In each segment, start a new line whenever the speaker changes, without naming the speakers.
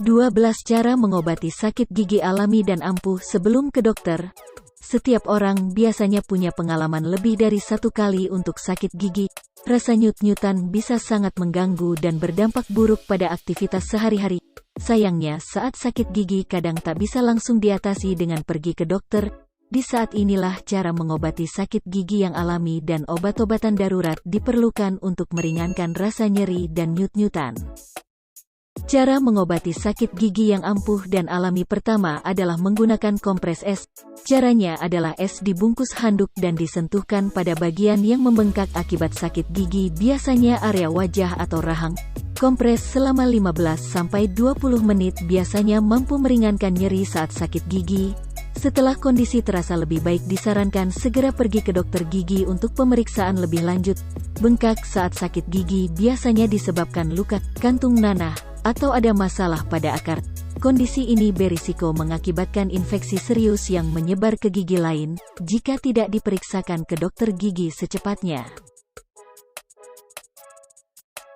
12 cara mengobati sakit gigi alami dan ampuh sebelum ke dokter. Setiap orang biasanya punya pengalaman lebih dari satu kali untuk sakit gigi. Rasa nyut-nyutan bisa sangat mengganggu dan berdampak buruk pada aktivitas sehari-hari. Sayangnya, saat sakit gigi kadang tak bisa langsung diatasi dengan pergi ke dokter. Di saat inilah cara mengobati sakit gigi yang alami dan obat-obatan darurat diperlukan untuk meringankan rasa nyeri dan nyut-nyutan. Cara mengobati sakit gigi yang ampuh dan alami pertama adalah menggunakan kompres es. Caranya adalah es dibungkus handuk dan disentuhkan pada bagian yang membengkak akibat sakit gigi, biasanya area wajah atau rahang. Kompres selama 15-20 menit biasanya mampu meringankan nyeri saat sakit gigi. Setelah kondisi terasa lebih baik, disarankan segera pergi ke dokter gigi untuk pemeriksaan lebih lanjut. Bengkak saat sakit gigi biasanya disebabkan luka, kantung nanah, atau ada masalah pada akar. Kondisi ini berisiko mengakibatkan infeksi serius yang menyebar ke gigi lain, jika tidak diperiksakan ke dokter gigi secepatnya.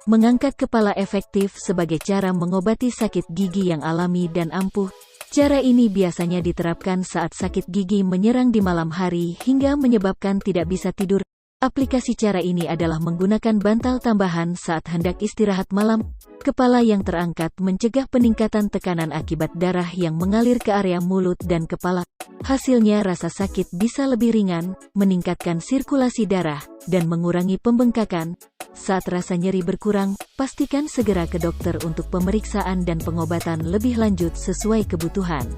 Mengangkat kepala efektif sebagai cara mengobati sakit gigi yang alami dan ampuh. Cara ini biasanya diterapkan saat sakit gigi menyerang di malam hari hingga menyebabkan tidak bisa tidur. Aplikasi cara ini adalah menggunakan bantal tambahan saat hendak istirahat malam. Kepala yang terangkat mencegah peningkatan tekanan akibat darah yang mengalir ke area mulut dan kepala. Hasilnya rasa sakit bisa lebih ringan, meningkatkan sirkulasi darah, dan mengurangi pembengkakan. Saat rasa nyeri berkurang, pastikan segera ke dokter untuk pemeriksaan dan pengobatan lebih lanjut sesuai kebutuhan.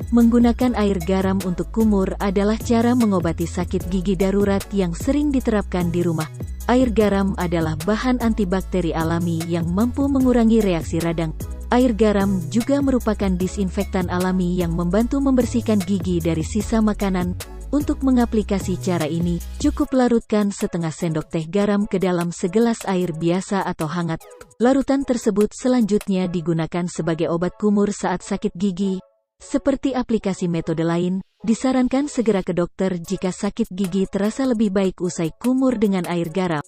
Menggunakan air garam untuk kumur adalah cara mengobati sakit gigi darurat yang sering diterapkan di rumah. Air garam adalah bahan antibakteri alami yang mampu mengurangi reaksi radang. Air garam juga merupakan disinfektan alami yang membantu membersihkan gigi dari sisa makanan. Untuk mengaplikasi cara ini, cukup larutkan setengah sendok teh garam ke dalam segelas air biasa atau hangat. Larutan tersebut selanjutnya digunakan sebagai obat kumur saat sakit gigi. Seperti aplikasi metode lain, disarankan segera ke dokter jika sakit gigi terasa lebih baik usai kumur dengan air garam.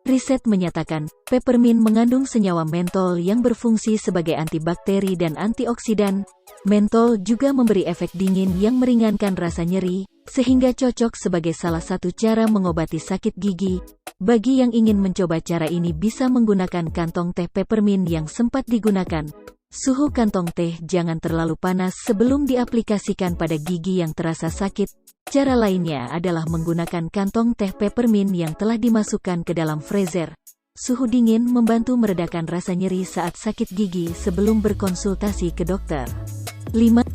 Riset menyatakan, peppermint mengandung senyawa mentol yang berfungsi sebagai antibakteri dan antioksidan. Mentol juga memberi efek dingin yang meringankan rasa nyeri, sehingga cocok sebagai salah satu cara mengobati sakit gigi. Bagi yang ingin mencoba cara ini bisa menggunakan kantong teh peppermint yang sempat digunakan. Suhu kantong teh jangan terlalu panas sebelum diaplikasikan pada gigi yang terasa sakit. Cara lainnya adalah menggunakan kantong teh peppermint yang telah dimasukkan ke dalam freezer. Suhu dingin membantu meredakan rasa nyeri saat sakit gigi sebelum berkonsultasi ke dokter. 5.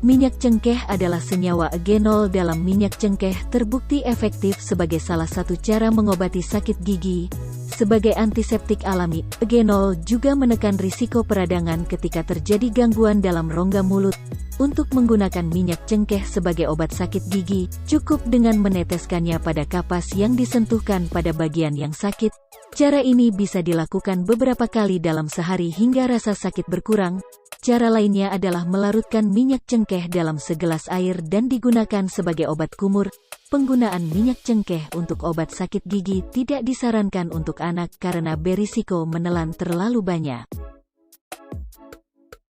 Minyak cengkeh adalah senyawa eugenol dalam minyak cengkeh terbukti efektif sebagai salah satu cara mengobati sakit gigi. Sebagai antiseptik alami, eugenol juga menekan risiko peradangan ketika terjadi gangguan dalam rongga mulut. Untuk menggunakan minyak cengkeh sebagai obat sakit gigi, cukup dengan meneteskannya pada kapas yang disentuhkan pada bagian yang sakit. Cara ini bisa dilakukan beberapa kali dalam sehari hingga rasa sakit berkurang. Cara lainnya adalah melarutkan minyak cengkeh dalam segelas air dan digunakan sebagai obat kumur. Penggunaan minyak cengkeh untuk obat sakit gigi tidak disarankan untuk anak karena berisiko menelan terlalu banyak.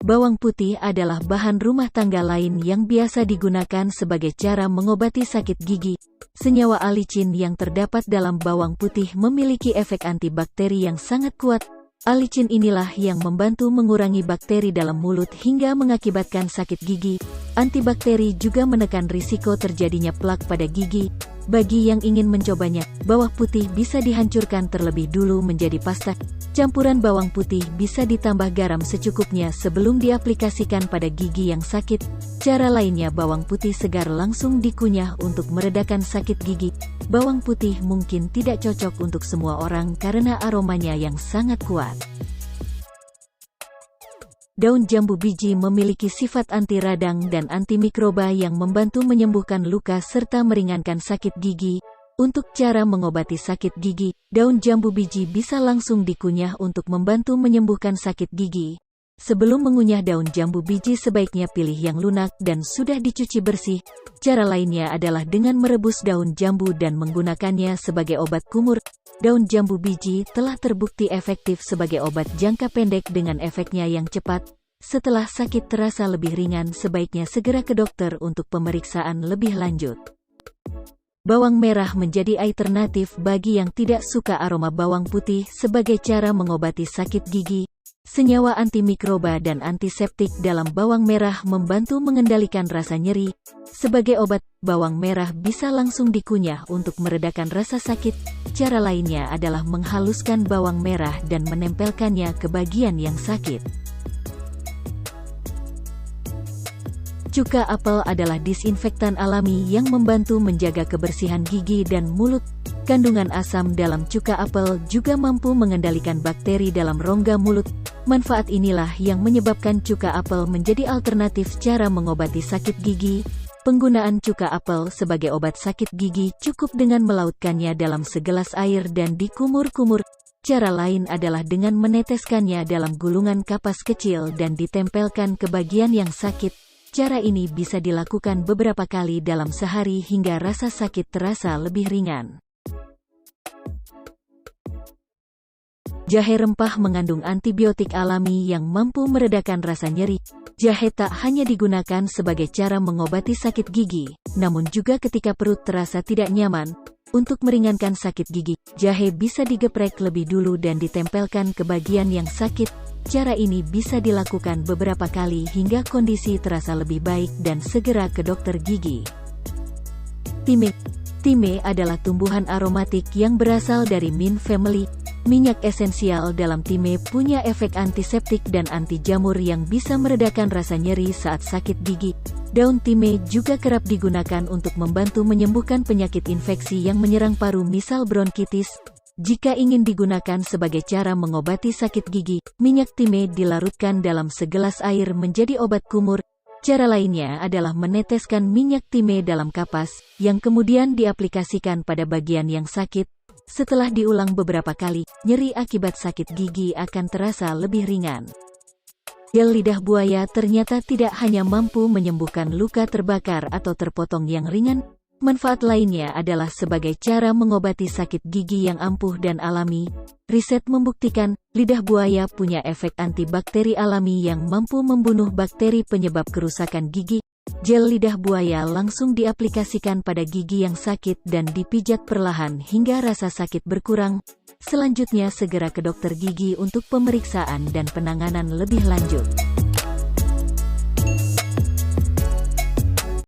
Bawang putih adalah bahan rumah tangga lain yang biasa digunakan sebagai cara mengobati sakit gigi. Senyawa alicin yang terdapat dalam bawang putih memiliki efek antibakteri yang sangat kuat. Alicin inilah yang membantu mengurangi bakteri dalam mulut hingga mengakibatkan sakit gigi. Antibakteri juga menekan risiko terjadinya plak pada gigi. Bagi yang ingin mencobanya, bawang putih bisa dihancurkan terlebih dulu menjadi pasta. Campuran bawang putih bisa ditambah garam secukupnya sebelum diaplikasikan pada gigi yang sakit. Cara lainnya, bawang putih segar langsung dikunyah untuk meredakan sakit gigi. Bawang putih mungkin tidak cocok untuk semua orang karena aromanya yang sangat kuat. Daun jambu biji memiliki sifat anti radang dan antimikroba yang membantu menyembuhkan luka serta meringankan sakit gigi. Untuk cara mengobati sakit gigi, daun jambu biji bisa langsung dikunyah untuk membantu menyembuhkan sakit gigi. Sebelum mengunyah daun jambu biji sebaiknya pilih yang lunak dan sudah dicuci bersih. Cara lainnya adalah dengan merebus daun jambu dan menggunakannya sebagai obat kumur. daun jambu biji telah terbukti efektif sebagai obat jangka pendek dengan efeknya yang cepat. Setelah sakit terasa lebih ringan, sebaiknya segera ke dokter untuk pemeriksaan lebih lanjut. Bawang merah menjadi alternatif bagi yang tidak suka aroma bawang putih sebagai cara mengobati sakit gigi. Senyawa antimikroba dan antiseptik dalam bawang merah membantu mengendalikan rasa nyeri. Sebagai obat, bawang merah bisa langsung dikunyah untuk meredakan rasa sakit. Cara lainnya adalah menghaluskan bawang merah dan menempelkannya ke bagian yang sakit. Cuka apel adalah disinfektan alami yang membantu menjaga kebersihan gigi dan mulut. Kandungan asam dalam cuka apel juga mampu mengendalikan bakteri dalam rongga mulut. Manfaat inilah yang menyebabkan cuka apel menjadi alternatif cara mengobati sakit gigi. Penggunaan cuka apel sebagai obat sakit gigi cukup dengan melautkannya dalam segelas air dan dikumur-kumur. Cara lain adalah dengan meneteskannya dalam gulungan kapas kecil dan ditempelkan ke bagian yang sakit. Cara ini bisa dilakukan beberapa kali dalam sehari hingga rasa sakit terasa lebih ringan. Jahe rempah mengandung antibiotik alami yang mampu meredakan rasa nyeri. Jahe tak hanya digunakan sebagai cara mengobati sakit gigi, namun juga ketika perut terasa tidak nyaman. Untuk meringankan sakit gigi, jahe bisa digeprek lebih dulu dan ditempelkan ke bagian yang sakit. Cara ini bisa dilakukan beberapa kali hingga kondisi terasa lebih baik dan segera ke dokter gigi. Thyme. Thyme adalah tumbuhan aromatik yang berasal dari mint family. Minyak esensial dalam thyme punya efek antiseptik dan anti jamur yang bisa meredakan rasa nyeri saat sakit gigi. Daun thyme juga kerap digunakan untuk membantu menyembuhkan penyakit infeksi yang menyerang paru, misal bronkitis. Jika ingin digunakan sebagai cara mengobati sakit gigi, minyak thyme dilarutkan dalam segelas air menjadi obat kumur. Cara lainnya adalah meneteskan minyak thyme dalam kapas, yang kemudian diaplikasikan pada bagian yang sakit. Setelah diulang beberapa kali, nyeri akibat sakit gigi akan terasa lebih ringan. Gel lidah buaya ternyata tidak hanya mampu menyembuhkan luka terbakar atau terpotong yang ringan, manfaat lainnya adalah sebagai cara mengobati sakit gigi yang ampuh dan alami. Riset membuktikan, lidah buaya punya efek antibakteri alami yang mampu membunuh bakteri penyebab kerusakan gigi. Gel lidah buaya langsung diaplikasikan pada gigi yang sakit dan dipijat perlahan hingga rasa sakit berkurang. Selanjutnya segera ke dokter gigi untuk pemeriksaan dan penanganan lebih lanjut.